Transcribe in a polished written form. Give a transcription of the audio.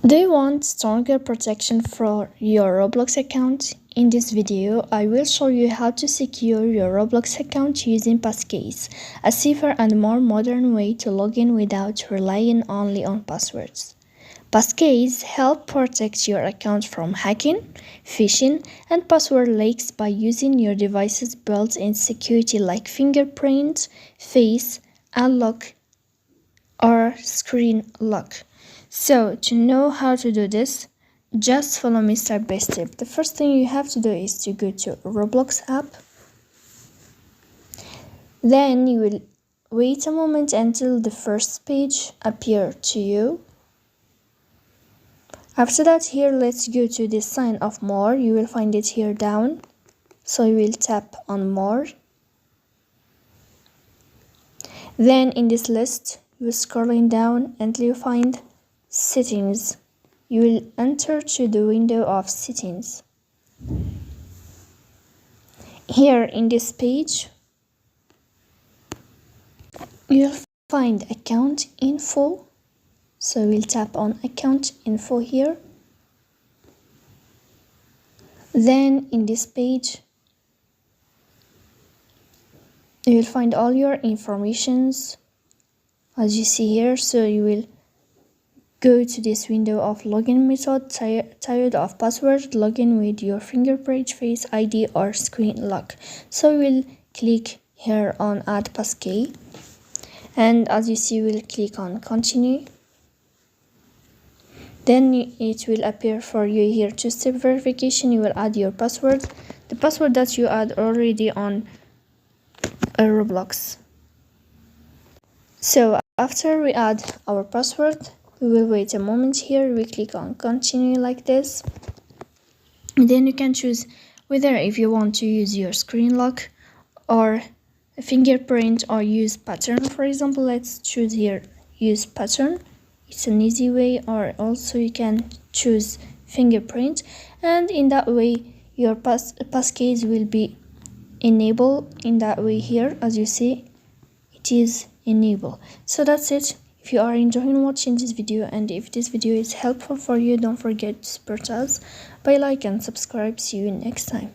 Do you want stronger protection for your Roblox account? In this video, I will show you how to secure your Roblox account using Passkeys, a safer and more modern way to log in without relying only on passwords. Passkeys help protect your account from hacking, phishing, and password leaks by using your device's built-in security like fingerprint, face unlock, or screen lock. So to know how to do this, just follow me step by step. The first thing you have to do is to go to Roblox app. Then you will wait a moment until the first page appear to you. After that, here let's go to the sign of more. You will find it here down. So you will tap on more. Then in this list, you will scrolling down until you find settings. You will enter to the window of settings. Here in this page, you'll find account info. So we'll tap on account info here. Then in this page, you will find all your informations as you see here. So you will go to this window of login method. Tired of password, login with your fingerprint, face ID, or screen lock. So we'll click here on add passkey, and as you see, we'll click on continue. Then it will appear for you here two-step verification. You will add your password, the password that you add already on Roblox. So after we add our password, we will wait a moment here. We click on continue like this. And then you can choose whether if you want to use your screen lock or a fingerprint or use pattern. For example, let's choose here use pattern. It's an easy way, or also you can choose fingerprint, and in that way your passkeys will be enabled. In that way here, as you see, it is enabled. So that's it. If you are enjoying watching this video, and if this video is helpful for you, don't forget to support us by like and subscribe. See you next time.